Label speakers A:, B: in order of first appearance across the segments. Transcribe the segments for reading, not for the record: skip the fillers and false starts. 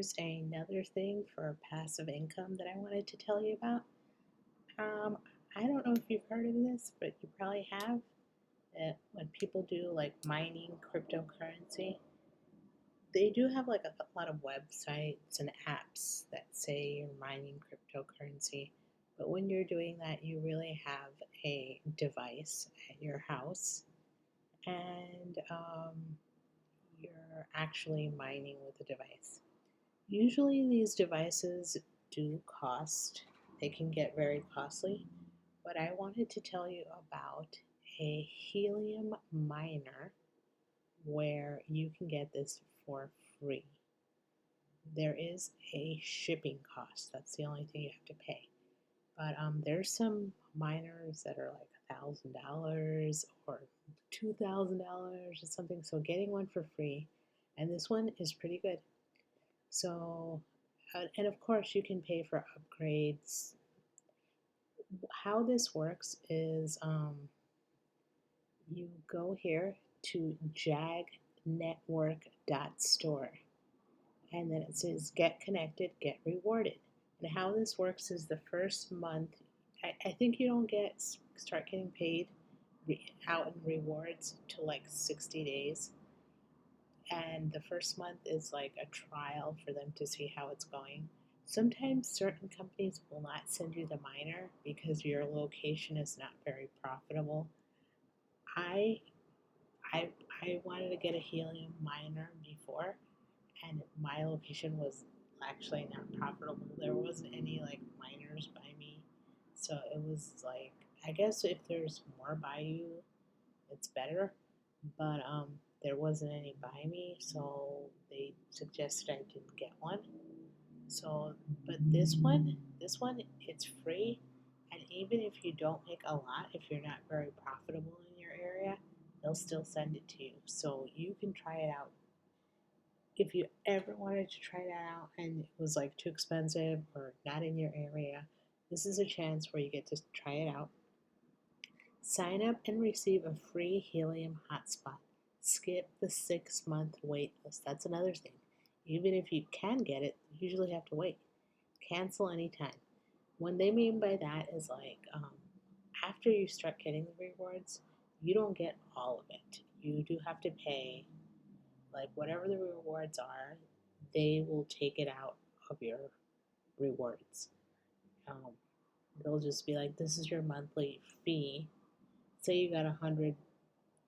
A: here's another thing for passive income that I wanted to tell you about. Um, I don't know if you've heard of this, but you probably have. That when people do like mining cryptocurrency, they do have like a lot of websites and apps that say you're mining cryptocurrency. But when you're doing that, you really have a device at your house, and you're actually mining with the device. Usually, these devices do cost, they can get very costly, but I wanted to tell you about a helium miner where you can get this for free. There is a shipping cost, that's the only thing you have to pay. But there's some miners that are like $1,000 or $2,000 or something, so getting one for free, and this one is pretty good. So, and of course, you can pay for upgrades. How this works is you go here to jagnetwork.store, and then it says get connected, get rewarded. And how this works is the first month, I think you don't start getting paid out in rewards till like 60 days. And the first month is like a trial for them to see how it's going. Sometimes certain companies will not send you the miner because your location is not very profitable. I I I wanted to get a helium miner before, and my location was actually not profitable. There wasn't any like miners by me, so it was like, I guess if there's more by you, it's better. But there wasn't any by me, so they suggested I didn't get one. So, but this one, it's free, and even if you don't make a lot, if you're not very profitable in your area, they'll still send it to you. So you can try it out. If you ever wanted to try that out and it was like too expensive or not in your area, this is a chance where you get to try it out. Sign up and receive a free helium hotspot. Skip the 6-month wait list. That's another thing. Even if you can get it, you usually have to wait. Cancel anytime. What they mean by that is like after you start getting the rewards, you don't get all of it. You do have to pay like whatever the rewards are, they will take it out of your rewards. Um, they'll just be like, this is your monthly fee. Say you got 100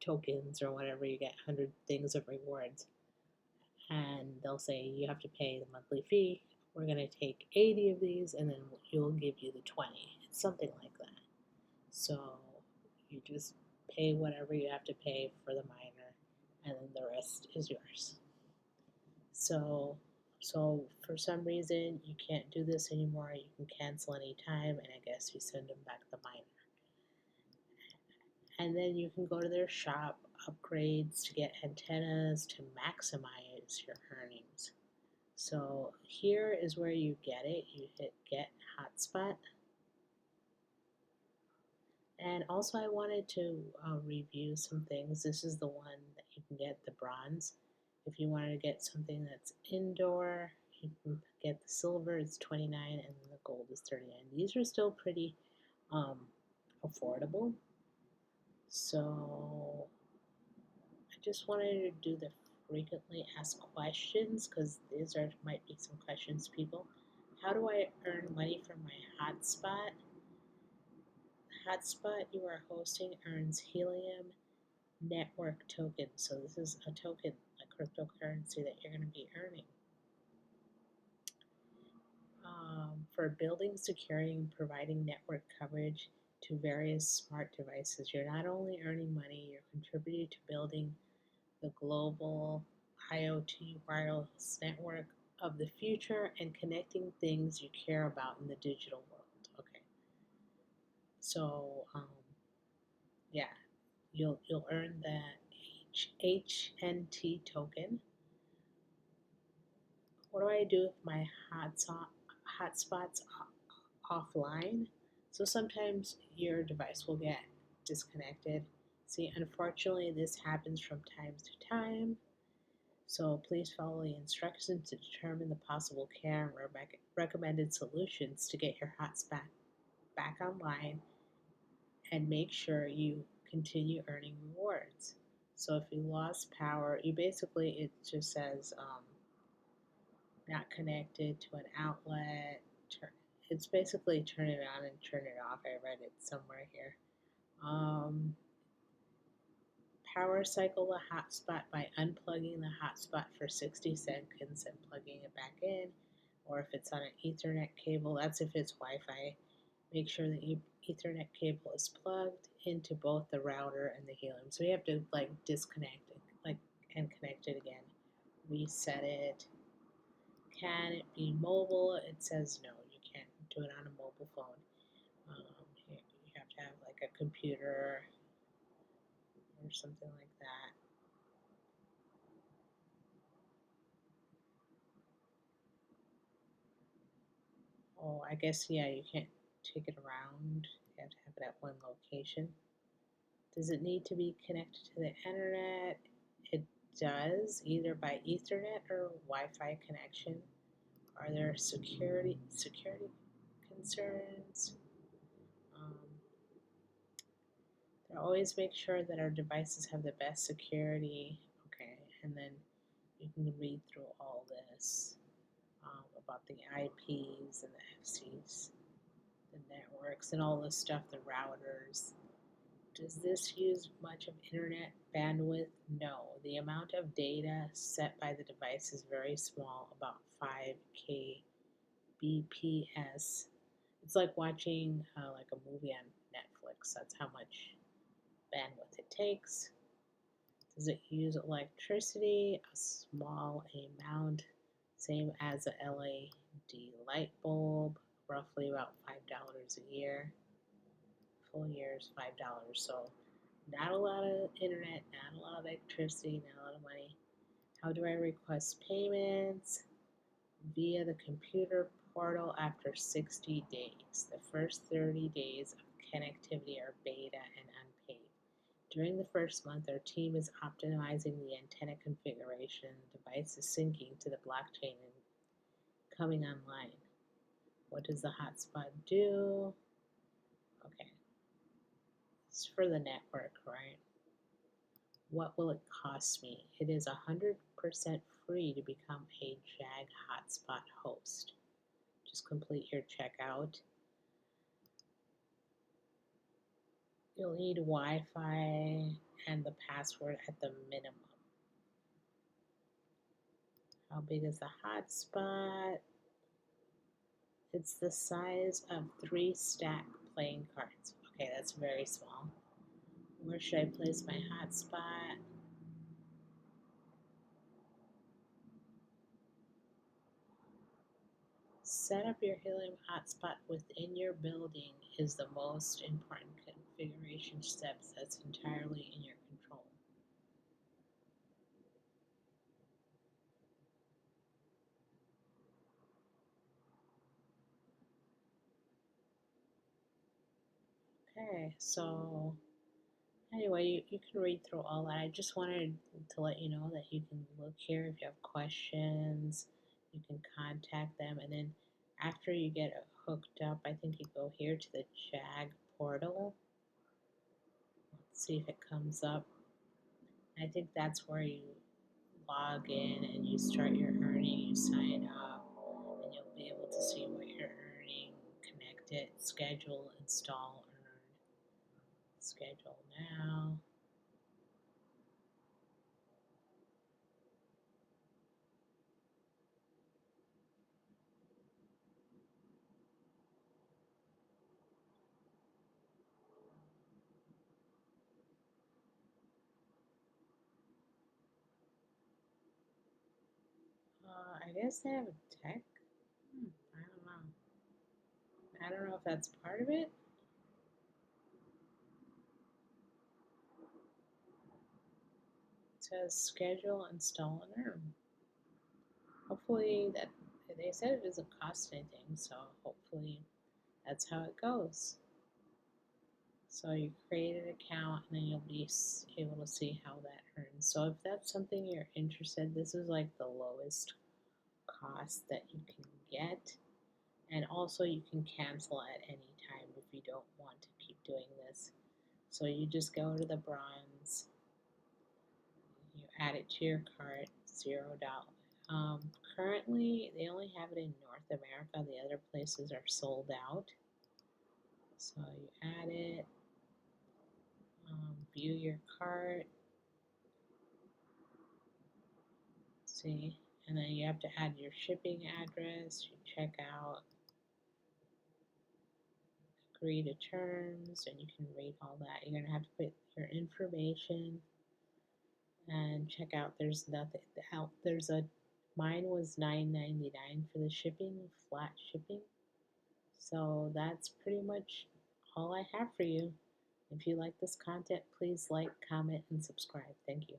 A: tokens or whatever, you get 100 things of rewards, and they'll say you have to pay the monthly fee. We're going to take 80 of these, and then you'll give you the 20. It's something like that. So you just pay whatever you have to pay for the miner, and then the rest is yours. So, so for some reason you can't do this anymore. You can cancel anytime, and I guess you send them back the miner. And then you can go to their shop, upgrades to get antennas to maximize your earnings. So here is where you get it. You hit get hotspot. And also I wanted to review some things. This is the one that you can get the bronze. If you wanted to get something that's indoor, you can get the silver, it's 29, and the gold is 39. These are still pretty affordable. So I just wanted to do the frequently asked questions because these might be some questions, people. How do I earn money from my hotspot? The hotspot you are hosting earns Helium network tokens. So this is a token, a cryptocurrency that you're going to be earning. For building, securing, and providing network coverage to various smart devices, you're not only earning money, you're contributing to building the global IoT wireless network of the future and connecting things you care about in the digital world. Okay, so yeah, you'll earn that HNT token. What do I do if my hotspots offline? So sometimes your device will get disconnected. See, unfortunately, this happens from time to time. So please follow the instructions to determine the possible care and recommended solutions to get your hotspot back online, and make sure you continue earning rewards. So if you lost power, you basically, it just says not connected to an outlet. It's basically turn it on and turn it off. I read it somewhere here. Um, Power cycle the hotspot by unplugging the hotspot for 60 seconds and plugging it back in. Or if it's on an Ethernet cable, that's if it's Wi Fi. Make sure the Ethernet cable is plugged into both the router and the Helium. So you have to like disconnect it, like, and connect it again. Reset it. Can it be mobile? It says no, you can't do it on a mobile phone. You have to have like a computer or something like that. Oh, I guess, yeah, you can't take it around. You have to have it at one location. Does it need to be connected to the internet? It does, either by Ethernet or Wi-Fi connection. Are there security concerns? Um, they always make sure that our devices have the best security. Okay, and then you can read through all this about the IPs and the FCs, the networks, and all this stuff, the routers. Does this use much of internet bandwidth? No. The amount of data set by the device is very small, about 5K BPS. It's like watching like a movie on Netflix. That's how much bandwidth it takes. Does it use electricity? A small amount, same as a LED light bulb, roughly about $5 a year. Full year is $5. So not a lot of internet, not a lot of electricity, not a lot of money. How do I request payments? Via the computer portal after 60 days. The first 30 days of connectivity are beta and unpaid. During the first month, our team is optimizing the antenna configuration. The device is syncing to the blockchain and coming online. What does the hotspot do? Okay, it's for the network, right? What will it cost me? It is 100% free to become a JAG hotspot host. Just complete your checkout. You'll need Wi-Fi and the password at the minimum. How big is the hotspot? It's the size of 3 stack playing cards. Okay, that's very small. Where should I place my hotspot? Set up your Helium hotspot within your building is the most important configuration steps that's entirely in your control. Okay, so anyway, you can read through all that. I just wanted to let you know that you can look here if you have questions. You can contact them, and then after you get hooked up, I think you go here to the JAG portal. Let's see if it comes up. I think that's where you log in and you start your earning. You sign up, and you'll be able to see what you're earning. Connect it, schedule, install, earn. Schedule now. I guess they have a tech. I don't know. I don't know if that's part of it. It says schedule, install, and earn. Hopefully that they said it doesn't cost anything, so hopefully that's how it goes. So you create an account and then you'll be able to see how that earns. So if that's something you're interested, this is like the lowest cost that you can get. And also you can cancel at any time if you don't want to keep doing this. So you just go to the bronze, you add it to your cart, $0. Currently, they only have it in North America. The other places are sold out. So you add it, view your cart, see, and then you have to add your shipping address, you check out, agree to terms, and you can read all that. You're gonna have to put your information and check out. There's nothing out. There's a mine was $9.99 for the shipping, flat shipping. So that's pretty much all I have for you. If you like this content, please like, comment, and subscribe. Thank you.